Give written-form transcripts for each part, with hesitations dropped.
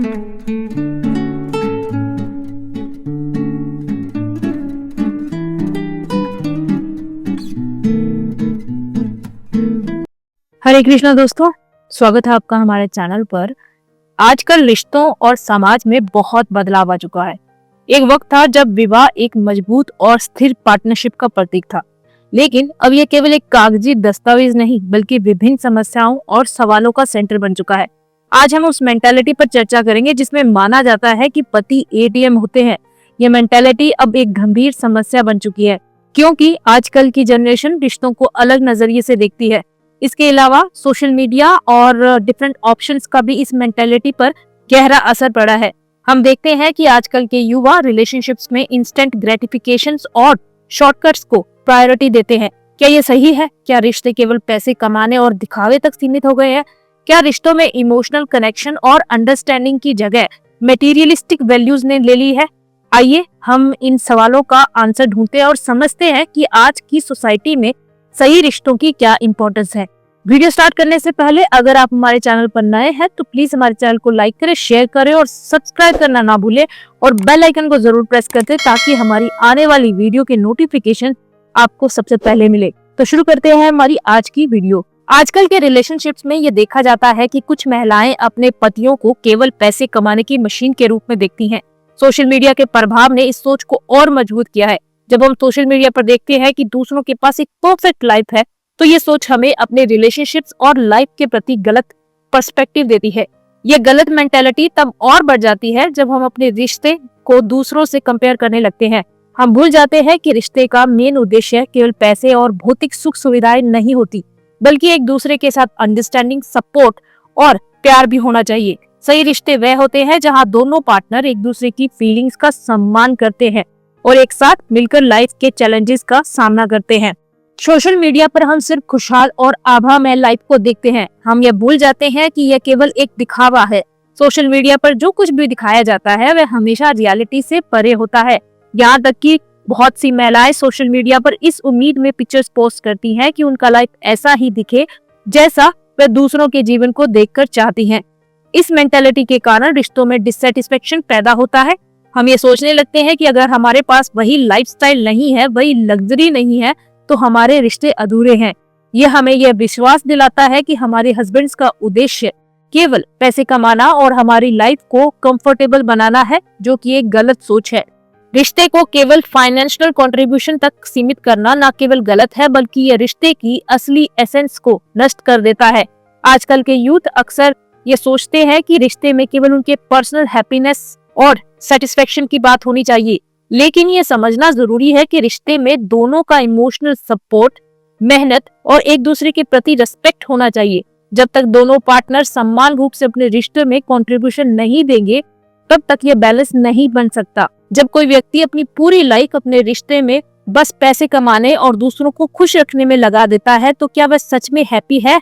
हरे कृष्णा दोस्तों, स्वागत है आपका हमारे चैनल पर। आजकल रिश्तों और समाज में बहुत बदलाव आ चुका है। एक वक्त था जब विवाह एक मजबूत और स्थिर पार्टनरशिप का प्रतीक था, लेकिन अब यह केवल एक कागजी दस्तावेज नहीं बल्कि विभिन्न समस्याओं और सवालों का सेंटर बन चुका है। आज हम उस मेंटालिटी पर चर्चा करेंगे जिसमें माना जाता है कि पति एटीएम होते हैं। ये मेंटालिटी अब एक गंभीर समस्या बन चुकी है, क्योंकि आजकल की जनरेशन रिश्तों को अलग नजरिए से देखती है। इसके अलावा सोशल मीडिया और डिफरेंट ऑप्शंस का भी इस मेंटालिटी पर गहरा असर पड़ा है। हम देखते हैं कि आजकल के युवा रिलेशनशिप्स में इंस्टेंट ग्रेटिफिकेशंस और शॉर्टकट्स को प्रायोरिटी देते हैं। क्या ये सही है? क्या रिश्ते केवल पैसे कमाने और दिखावे तक सीमित हो गए हैं? क्या रिश्तों में इमोशनल कनेक्शन और अंडरस्टैंडिंग की जगह मटेरियलिस्टिक वैल्यूज ने ले ली है? आइए हम इन सवालों का आंसर ढूंढते हैं और समझते हैं कि आज की सोसाइटी में सही रिश्तों की क्या इंपॉर्टेंस है। वीडियो स्टार्ट करने से पहले अगर आप हमारे चैनल पर नए हैं तो प्लीज हमारे चैनल को लाइक करें, शेयर करें और सब्सक्राइब करना ना भूलें और बेल आइकन को जरूर प्रेस कर दें ताकि हमारी आने वाली वीडियो के नोटिफिकेशन आपको सबसे पहले मिले। तो शुरू करते हैं हमारी आज की वीडियो। आजकल के रिलेशनशिप्स में ये देखा जाता है कि कुछ महिलाएं अपने पतियों को केवल पैसे कमाने की मशीन के रूप में देखती हैं। सोशल मीडिया के प्रभाव ने इस सोच को और मजबूत किया है। जब हम सोशल मीडिया पर देखते हैं कि दूसरों के पास एक परफेक्ट लाइफ है, तो ये सोच हमें अपने रिलेशनशिप्स और लाइफ के प्रति गलत पर्सपेक्टिव देती है। ये गलत मेंटालिटी तब और बढ़ जाती है जब हम अपने रिश्ते को दूसरों से कंपेयर करने लगते हैं। हम भूल जाते हैं कि रिश्ते का मेन उद्देश्य केवल पैसे और भौतिक सुख सुविधाएं नहीं होती, बल्कि एक दूसरे के साथ अंडरस्टैंडिंग, सपोर्ट और प्यार भी होना चाहिए। सही रिश्ते वह होते हैं जहाँ दोनों पार्टनर एक दूसरे की फीलिंग्स का सम्मान करते हैं और एक साथ मिलकर लाइफ के चैलेंजेस का सामना करते हैं। सोशल मीडिया पर हम सिर्फ खुशहाल और आभामय लाइफ को देखते हैं। हम यह भूल जाते हैं कि यह केवल एक दिखावा है। सोशल मीडिया पर जो कुछ भी दिखाया जाता है वह हमेशा रियलिटी से परे होता है। यहाँ तक कि बहुत सी महिलाएं सोशल मीडिया पर इस उम्मीद में पिक्चर्स पोस्ट करती हैं कि उनका लाइफ ऐसा ही दिखे जैसा वह दूसरों के जीवन को देखकर चाहती हैं। इस मेंटालिटी के कारण रिश्तों में डिससैटिस्फैक्शन पैदा होता है। हम ये सोचने लगते हैं कि अगर हमारे पास वही लाइफस्टाइल नहीं है, वही लग्जरी नहीं है, तो हमारे रिश्ते अधूरे हैं। यह हमें यह विश्वास दिलाता है कि हमारे हस्बैंड्स का उद्देश्य केवल पैसे कमाना और हमारी लाइफ को कंफर्टेबल बनाना है, जो कि एक गलत सोच है। रिश्ते को केवल फाइनेंशियल कंट्रीब्यूशन तक सीमित करना न केवल गलत है, बल्कि यह रिश्ते की असली एसेंस को नष्ट कर देता है। आजकल के यूथ अक्सर ये सोचते हैं कि रिश्ते में केवल उनके पर्सनल हैप्पीनेस और सेटिस्फेक्शन की बात होनी चाहिए, लेकिन ये समझना जरूरी है कि रिश्ते में दोनों का इमोशनल सपोर्ट, मेहनत और एक दूसरे के प्रति रिस्पेक्ट होना चाहिए। जब तक दोनों पार्टनर समान रूप से अपने रिश्ते में कंट्रीब्यूशन नहीं देंगे, तब तक ये बैलेंस नहीं बन सकता। जब कोई व्यक्ति अपनी पूरी लाइफ अपने रिश्ते में बस पैसे कमाने और दूसरों को खुश रखने में लगा देता है, तो क्या वह सच में हैप्पी है?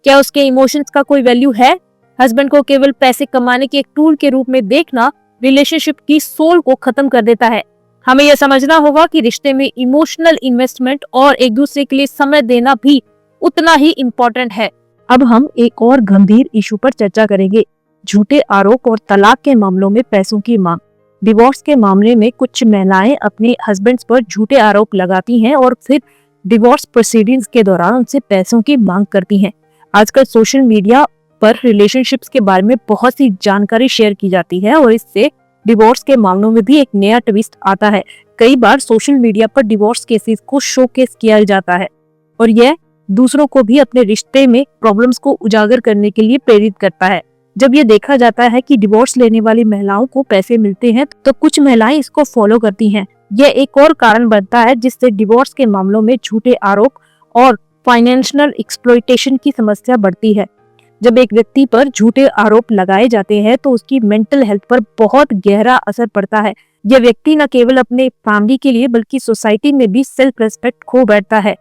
क्या उसके इमोशंस का कोई वैल्यू है? हस्बैंड को केवल पैसे कमाने के एक टूल के रूप में देखना रिलेशनशिप की सोल को खत्म कर देता है। हमें यह समझना होगा कि रिश्ते में इमोशनल इन्वेस्टमेंट और एक दूसरे के लिए समय देना भी उतना ही इम्पोर्टेंट है। अब हम एक और गंभीर इशू पर चर्चा करेंगे, झूठे आरोप और तलाक के मामलों में पैसों की मांग। डिवोर्स के मामले में कुछ महिलाएं अपने हस्बैंड्स पर झूठे आरोप लगाती हैं और फिर डिवोर्स प्रोसीडिंग्स के दौरान उनसे पैसों की मांग करती हैं। आजकल सोशल मीडिया पर रिलेशनशिप्स के बारे में बहुत सी जानकारी शेयर की जाती है और इससे डिवोर्स के मामलों में भी एक नया ट्विस्ट आता है। कई बार सोशल मीडिया पर डिवोर्स केसेस को शोकेस किया जाता है और यह दूसरों को भी अपने रिश्ते में प्रॉब्लम्स को उजागर करने के लिए प्रेरित करता है। जब ये देखा जाता है कि डिवोर्स लेने वाली महिलाओं को पैसे मिलते हैं, तो कुछ महिलाएं इसको फॉलो करती हैं। यह एक और कारण बनता है जिससे डिवोर्स के मामलों में झूठे आरोप और फाइनेंशियल एक्सप्लॉयटेशन की समस्या बढ़ती है। जब एक व्यक्ति पर झूठे आरोप लगाए जाते हैं तो उसकी मेंटल हेल्थ पर बहुत गहरा असर पड़ता है। यह व्यक्ति न केवल अपने फैमिली के लिए बल्कि सोसाइटी में भी सेल्फ रेस्पेक्ट खो बैठता है।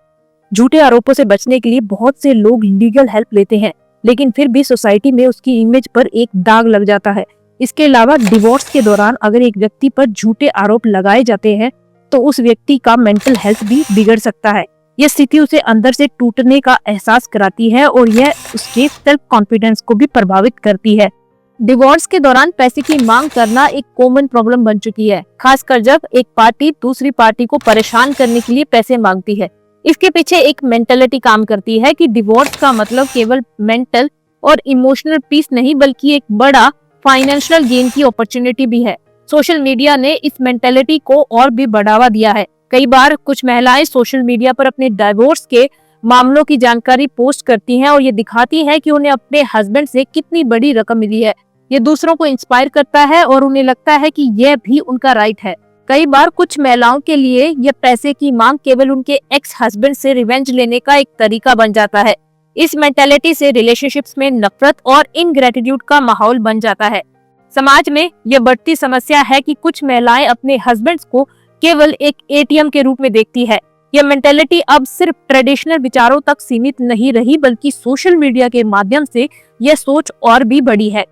झूठे आरोपों से बचने के लिए बहुत से लोग लीगल हेल्प लेते हैं, लेकिन फिर भी सोसाइटी में उसकी इमेज पर एक दाग लग जाता है। इसके अलावा डिवोर्स के दौरान अगर एक व्यक्ति पर झूठे आरोप लगाए जाते हैं तो उस व्यक्ति का मेंटल हेल्थ भी बिगड़ सकता है। यह स्थिति उसे अंदर से टूटने का एहसास कराती है और यह उसके सेल्फ कॉन्फिडेंस को भी प्रभावित करती है। डिवोर्स के दौरान पैसे की मांग करना एक कॉमन प्रॉब्लम बन चुकी है, खासकर जब एक पार्टी दूसरी पार्टी को परेशान करने के लिए पैसे मांगती है। इसके पीछे एक मेंटेलिटी काम करती है कि डिवोर्स का मतलब केवल मेंटल और इमोशनल पीस नहीं, बल्कि एक बड़ा फाइनेंशियल गेन की अपॉर्चुनिटी भी है। सोशल मीडिया ने इस मेंटेलिटी को और भी बढ़ावा दिया है। कई बार कुछ महिलाएं सोशल मीडिया पर अपने डिवोर्स के मामलों की जानकारी पोस्ट करती हैं और ये दिखाती हैं कि उन्हें अपने हस्बैंड से कितनी बड़ी रकम मिली है। ये दूसरों को इंस्पायर करता है और उन्हें लगता है कि यह भी उनका राइट है। कई बार कुछ महिलाओं के लिए यह पैसे की मांग केवल उनके एक्स हस्बैंड से रिवेंज लेने का एक तरीका बन जाता है। इस मेंटालिटी से रिलेशनशिप्स में नफरत और इनग्रेटिट्यूड का माहौल बन जाता है। समाज में यह बढ़ती समस्या है कि कुछ महिलाएं अपने हस्बैंड्स को केवल एक एटीएम के रूप में देखती है। यह मेंटालिटी अब सिर्फ ट्रेडिशनल विचारों तक सीमित नहीं रही, बल्कि सोशल मीडिया के माध्यम से यह सोच और भी बढ़ी है।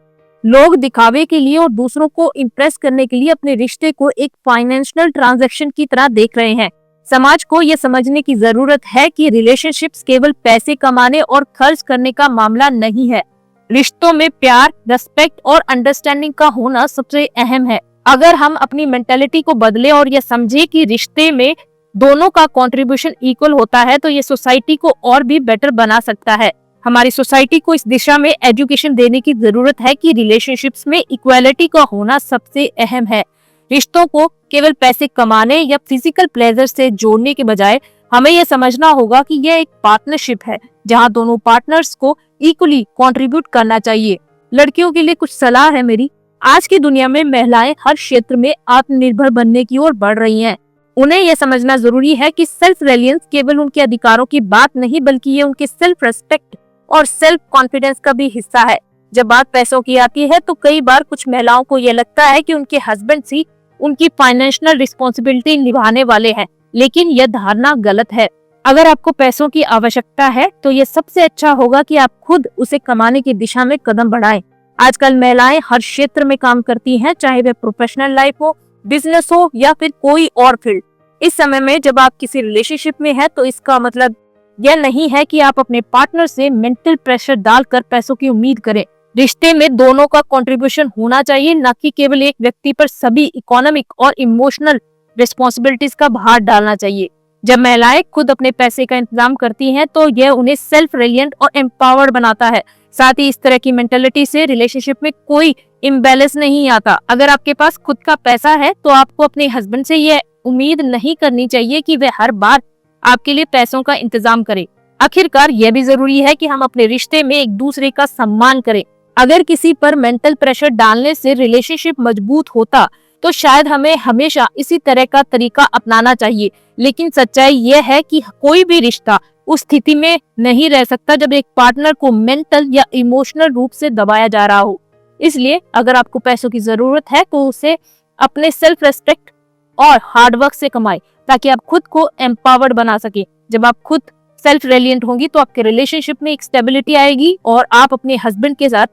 लोग दिखावे के लिए और दूसरों को इम्प्रेस करने के लिए अपने रिश्ते को एक फाइनेंशियल ट्रांजैक्शन की तरह देख रहे हैं। समाज को यह समझने की जरूरत है कि रिलेशनशिप्स केवल पैसे कमाने और खर्च करने का मामला नहीं है। रिश्तों में प्यार, रेस्पेक्ट और अंडरस्टैंडिंग का होना सबसे अहम है। अगर हम अपनी मेंटालिटी को बदले और यह समझे कि रिश्ते में दोनों का कंट्रीब्यूशन इक्वल होता है, तो ये सोसाइटी को और भी बेटर बना सकता है। हमारी सोसाइटी को इस दिशा में एजुकेशन देने की जरूरत है कि रिलेशनशिप्स में इक्वालिटी का होना सबसे अहम है। रिश्तों को केवल पैसे कमाने या फिजिकल प्लेजर से जोड़ने के बजाय हमें यह समझना होगा कि यह एक पार्टनरशिप है, जहां दोनों पार्टनर्स को इक्वली कंट्रीब्यूट करना चाहिए। लड़कियों के लिए कुछ सलाह है मेरी। आज की दुनिया में महिलाएं हर क्षेत्र में आत्मनिर्भर बनने की ओर बढ़ रही हैं। उन्हें यह समझना जरूरी है कि सेल्फ रिलायंस केवल उनके अधिकारों की बात नहीं, बल्कि ये उनके सेल्फ रेस्पेक्ट और सेल्फ कॉन्फिडेंस का भी हिस्सा है। जब बात पैसों की आती है तो कई बार कुछ महिलाओं को यह लगता है कि उनके हस्बैंड ही उनकी फाइनेंशियल रिस्पॉन्सिबिलिटी निभाने वाले हैं, लेकिन यह धारणा गलत है। अगर आपको पैसों की आवश्यकता है तो यह सबसे अच्छा होगा कि आप खुद उसे कमाने की दिशा में कदम बढ़ाएं। आजकल महिलाएं हर क्षेत्र में काम करती हैं, चाहे वह प्रोफेशनल लाइफ हो, बिजनेस हो या फिर कोई और फील्ड। इस समय में जब आप किसी रिलेशनशिप में हैं, तो इसका मतलब यह नहीं है कि आप अपने पार्टनर से मेंटल प्रेशर डालकर पैसों की उम्मीद करें। रिश्ते में दोनों का कंट्रीब्यूशन होना चाहिए, न कि केवल एक व्यक्ति पर सभी इकोनॉमिक और इमोशनल रिस्पॉन्सिबिलिटीज का भार डालना चाहिए। जब महिलाएं खुद अपने पैसे का इंतजाम करती हैं, तो यह उन्हें सेल्फ रिलायंट और एम्पावर्ड बनाता है। साथ ही इस तरह की मेंटालिटी से रिलेशनशिप में कोई इम्बैलेंस नहीं आता। अगर आपके पास खुद का पैसा है तो आपको अपने हस्बैंड से यह उम्मीद नहीं करनी चाहिए कि वह हर बार आपके लिए पैसों का इंतजाम करे। आखिरकार यह भी जरूरी है कि हम अपने रिश्ते में एक दूसरे का सम्मान करें। अगर किसी पर मेंटल प्रेशर डालने से रिलेशनशिप मजबूत होता तो शायद हमें हमेशा इसी तरह का तरीका अपनाना चाहिए। लेकिन सच्चाई यह है कि कोई भी रिश्ता उस स्थिति में नहीं रह सकता जब एक पार्टनर को मेंटल या इमोशनल रूप से दबाया जा रहा हो। इसलिए अगर आपको पैसों की जरूरत है तो उसे अपने सेल्फ रेस्पेक्ट और हार्डवर्क से कमाएं, ताकि आप खुद को एम्पावर्ड बना सके। जब आप खुद सेल्फ रिलायंट होंगी तो आपके रिलेशनशिप में एक स्टेबिलिटी आएगी और आप अपने हस्बैंड के साथ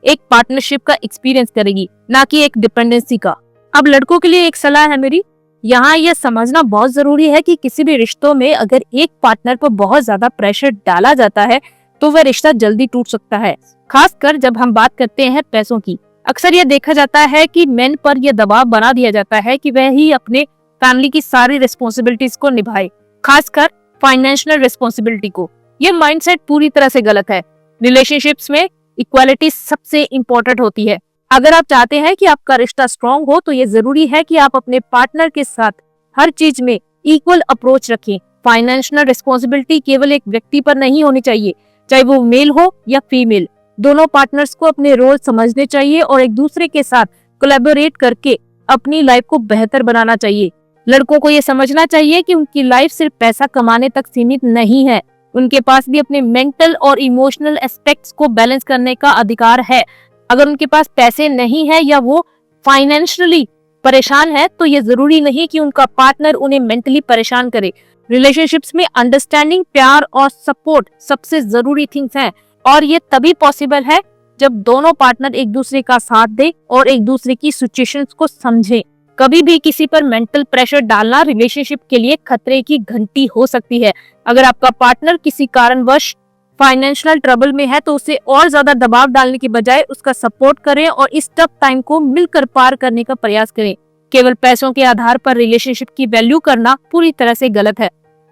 एक पार्टनरशिप का एक्सपीरियंस करेगी, ना कि एक डिपेंडेंसी का। अब लड़कों के लिए एक सलाह है मेरी। यहाँ यह समझना बहुत जरूरी है कि किसी भी रिश्तों में अगर एक पार्टनर पर बहुत ज्यादा प्रेशर डाला जाता है तो वह रिश्ता जल्दी टूट सकता है, खासकर जब हम बात करते हैं पैसों की। अक्सर यह देखा जाता है कि मेन पर यह दबाव बना दिया जाता है कि वह ही अपने फैमिली की सारी रिस्पॉन्सिबिलिटीज को निभाए, खासकर फाइनेंशियल रिस्पॉन्सिबिलिटी को। यह माइंडसेट पूरी तरह से गलत है। रिलेशनशिप्स में इक्वालिटी सबसे इम्पोर्टेंट होती है। अगर आप चाहते हैं कि आपका रिश्ता स्ट्रॉन्ग हो तो ये जरूरी है कि आप अपने पार्टनर के साथ हर चीज में इक्वल अप्रोच रखें। फाइनेंशियल रिस्पॉन्सिबिलिटी केवल एक व्यक्ति पर नहीं होनी चाहिए, चाहे वो मेल हो या फीमेल। दोनों पार्टनर्स को अपने रोल समझने चाहिए और एक दूसरे के साथ कोलैबोरेट करके अपनी लाइफ को बेहतर बनाना चाहिए। लड़कों को ये समझना चाहिए कि उनकी लाइफ सिर्फ पैसा कमाने तक सीमित नहीं है। उनके पास भी अपने मेंटल और इमोशनल एस्पेक्ट्स को बैलेंस करने का अधिकार है। अगर उनके पास पैसे नहीं है या वो फाइनेंशियली परेशान है तो ये जरूरी नहीं कि उनका पार्टनर उन्हें मेंटली परेशान करे। रिलेशनशिप्स में अंडरस्टैंडिंग, प्यार और सपोर्ट सबसे जरूरी थिंग्स हैं और ये तभी पॉसिबल है जब दोनों पार्टनर एक दूसरे का साथ दे और एक दूसरे की सिचुएशंस को समझे। कभी भी किसी पर मेंटल प्रेशर डालना रिलेशनशिप के लिए खतरे की घंटी हो सकती है। अगर आपका पार्टनर किसी कारणवश फाइनेंशियल ट्रबल में है तो उसे और ज्यादा दबाव डालने की बजाय उसका सपोर्ट करें और इस टफ टाइम को मिलकर पार करने का प्रयास करें। केवल पैसों के आधार पर रिलेशनशिप की वैल्यू करना पूरी तरह से गलत है।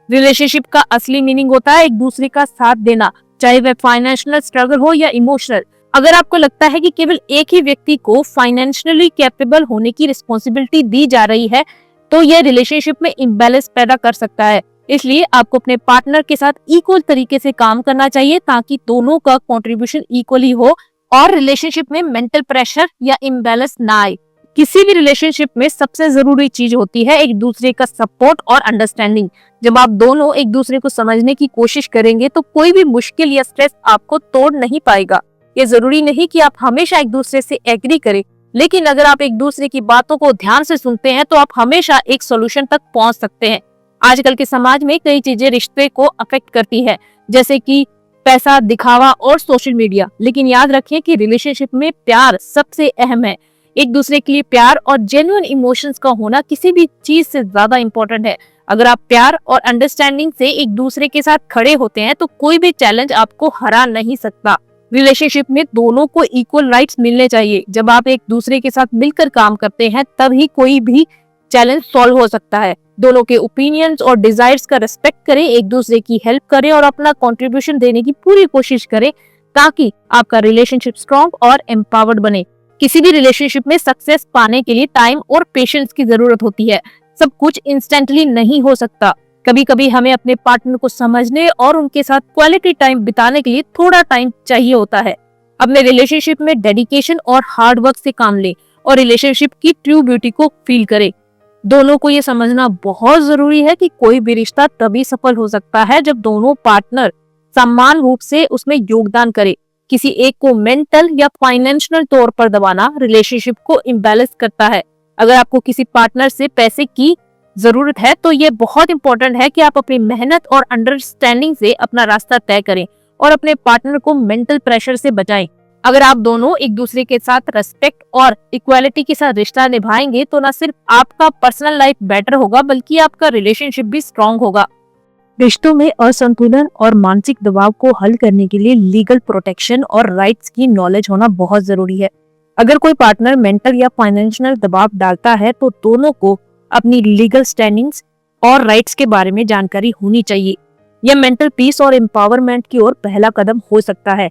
रिलेशनशिप का असली मीनिंग होता है एक दूसरे का साथ देना, चाहे वह फाइनेंशियल स्ट्रगल हो या इमोशनल। अगर आपको लगता है कि केवल एक ही व्यक्ति को फाइनेंशियली कैपेबल होने की रिस्पॉन्सिबिलिटी दी जा रही है तो यह रिलेशनशिप में इम्बैलेंस पैदा कर सकता है। इसलिए आपको अपने पार्टनर के साथ इक्वल तरीके से काम करना चाहिए ताकि दोनों का कंट्रीब्यूशन इक्वली हो और रिलेशनशिप में मेंटल प्रेशर या इम्बैलेंस ना आए। किसी भी रिलेशनशिप में सबसे जरूरी चीज होती है एक दूसरे का सपोर्ट और अंडरस्टैंडिंग। जब आप दोनों एक दूसरे को समझने की कोशिश करेंगे तो कोई भी मुश्किल या स्ट्रेस आपको तोड़ नहीं पाएगा। ये जरूरी नहीं कि आप हमेशा एक दूसरे से एग्री करें, लेकिन अगर आप एक दूसरे की बातों को ध्यान से सुनते हैं तो आप हमेशा एक सॉल्यूशन तक पहुंच सकते हैं। आजकल के समाज में कई चीजें रिश्ते को अफेक्ट करती है, जैसे कि पैसा, दिखावा और सोशल मीडिया। लेकिन याद रखें कि रिलेशनशिप में प्यार सबसे अहम है। एक दूसरे के लिए प्यार और जेन्युइन इमोशंस का होना किसी भी चीज से ज्यादा इम्पोर्टेंट है। अगर आप प्यार और अंडरस्टैंडिंग से एक दूसरे के साथ खड़े होते हैं तो कोई भी चैलेंज आपको हरा नहीं सकता। रिलेशनशिप में दोनों को इक्वल राइट्स मिलने चाहिए। जब आप एक दूसरे के साथ मिलकर काम करते हैं तभी कोई भी चैलेंज सॉल्व हो सकता है। दोनों के ओपिनियंस और डिजायर्स का रिस्पेक्ट करें, एक दूसरे की हेल्प करें और अपना कंट्रीब्यूशन देने की पूरी कोशिश करें ताकि आपका रिलेशनशिप स्ट्रॉन्ग और एम्पावर्ड बने। किसी भी रिलेशनशिप में सक्सेस पाने के लिए टाइम और पेशेंस की जरूरत होती है। सब कुछ इंस्टेंटली नहीं हो सकता। कभी कभी हमें अपने पार्टनर को समझने और उनके साथ क्वालिटी टाइम बिताने के लिए थोड़ा टाइम चाहिए होता है। अपने रिलेशनशिप में डेडिकेशन और हार्ड वर्क से काम लें और रिलेशनशिप की ट्रू ब्यूटी को फील करें। दोनों को ये समझना बहुत जरूरी है कि कोई भी रिश्ता तभी सफल हो सकता है जब दोनों पार्टनर समान रूप से उसमें योगदान करें। किसी एक को मेंटल या फाइनेंशियल तौर पर दबाना रिलेशनशिप को इम्बैलेंस करता है। अगर आपको किसी पार्टनर से पैसे की जरूरत है तो ये बहुत इंपॉर्टेंट है कि आप अपनी मेहनत और अंडरस्टैंडिंग से अपना रास्ता तय करें और अपने पार्टनर को मेंटल प्रेशर से बचाएं। अगर आप दोनों एक दूसरे के साथ रेस्पेक्ट और इक्वालिटी के साथ रिश्ता निभाएंगे तो न सिर्फ आपका पर्सनल लाइफ बेटर होगा बल्कि आपका रिलेशनशिप भी स्ट्रॉन्ग होगा। रिश्तों में असंतुलन और मानसिक दबाव को हल करने के लिए लीगल प्रोटेक्शन और राइट्स की नॉलेज होना बहुत जरूरी है। अगर कोई पार्टनर मेंटल या फाइनेंशियल दबाव डालता है तो दोनों को अपनी लीगल स्टैंडिंग्स और राइट्स के बारे में जानकारी होनी चाहिए। यह मेंटल पीस और एम्पावरमेंट की ओर पहला कदम हो सकता है।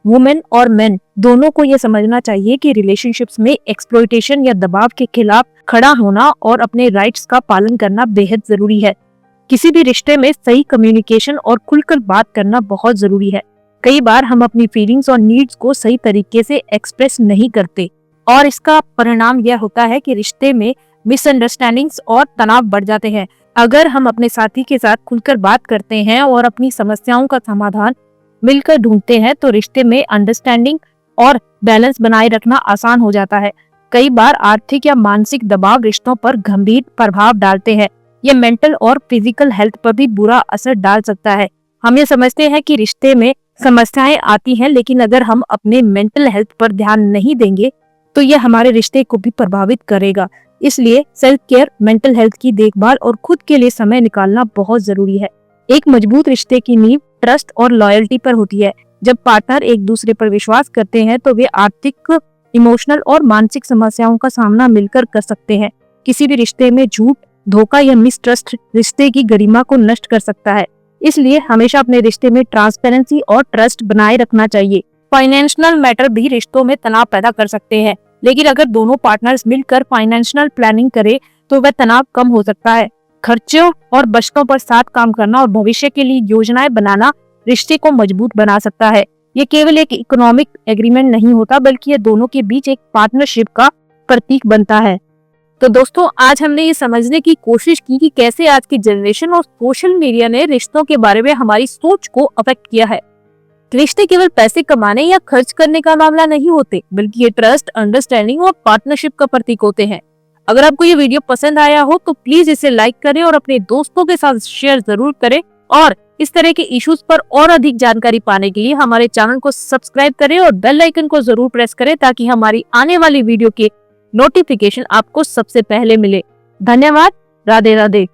वुमेन और मेन दोनों को यह समझना चाहिए कि रिलेशनशिप्स में एक्सप्लॉयटेशन या दबाव के खिलाफ खड़ा होना और अपने राइट्स का पालन करना बेहद जरूरी है। किसी भी रिश्ते में सही कम्युनिकेशन और खुलकर बात करना बहुत जरूरी है। कई बार हम अपनी फीलिंग्स और नीड्स को सही तरीके से एक्सप्रेस नहीं करते और इसका परिणाम यह होता है कि रिश्ते में मिसअंडरस्टैंडिंग्स और तनाव बढ़ जाते हैं। अगर हम अपने साथी के साथ खुलकर बात करते हैं और अपनी समस्याओं का समाधान मिलकर ढूंढते हैं तो रिश्ते में अंडरस्टैंडिंग और बैलेंस बनाए रखना आसान हो जाता है। कई बार आर्थिक या मानसिक दबाव रिश्तों पर गंभीर प्रभाव डालते हैं। ये मेंटल और फिजिकल हेल्थ पर भी बुरा असर डाल सकता है। हम ये समझते हैं कि रिश्ते में समस्याएं आती हैं, लेकिन अगर हम अपने मेंटल हेल्थ पर ध्यान नहीं देंगे तो यह हमारे रिश्ते को भी प्रभावित करेगा। इसलिए सेल्फ केयर, मेंटल हेल्थ की देखभाल और खुद के लिए समय निकालना बहुत जरूरी है। एक मजबूत रिश्ते की नींव ट्रस्ट और लॉयल्टी पर होती है। जब पार्टनर एक दूसरे पर विश्वास करते हैं तो वे आर्थिक, इमोशनल और मानसिक समस्याओं का सामना मिलकर कर सकते हैं। किसी भी रिश्ते में झूठ, धोखा या मिसट्रस्ट रिश्ते की गरिमा को नष्ट कर सकता है। इसलिए हमेशा अपने रिश्ते में ट्रांसपेरेंसी और ट्रस्ट बनाए रखना चाहिए। फाइनेंशियल मैटर भी रिश्तों में तनाव पैदा कर सकते हैं, लेकिन अगर दोनों पार्टनर्स मिलकर फाइनेंशियल प्लानिंग करें तो वह तनाव कम हो सकता है। खर्चों और बचतों पर साथ काम करना और भविष्य के लिए योजनाएं बनाना रिश्ते को मजबूत बना सकता है। ये केवल एक इकोनॉमिक एग्रीमेंट नहीं होता बल्कि ये दोनों के बीच एक पार्टनरशिप का प्रतीक बनता है। तो दोस्तों, आज हमने ये समझने की कोशिश की कि कैसे आज की जनरेशन और सोशल मीडिया ने रिश्तों के बारे में हमारी सोच को अफेक्ट किया है। रिश्ते केवल पैसे कमाने या खर्च करने का मामला नहीं होते, बल्कि ये ट्रस्ट, अंडरस्टैंडिंग और पार्टनरशिप का प्रतीक होते हैं। अगर आपको ये वीडियो पसंद आया हो तो प्लीज इसे लाइक करें और अपने दोस्तों के साथ शेयर जरूर करें। और इस तरह के इश्यूज पर और अधिक जानकारी पाने के लिए हमारे चैनल को सब्सक्राइब करें और बेल आइकन को जरूर प्रेस करें ताकि हमारी आने वाली वीडियो के नोटिफिकेशन आपको सबसे पहले मिले। धन्यवाद। राधे राधे।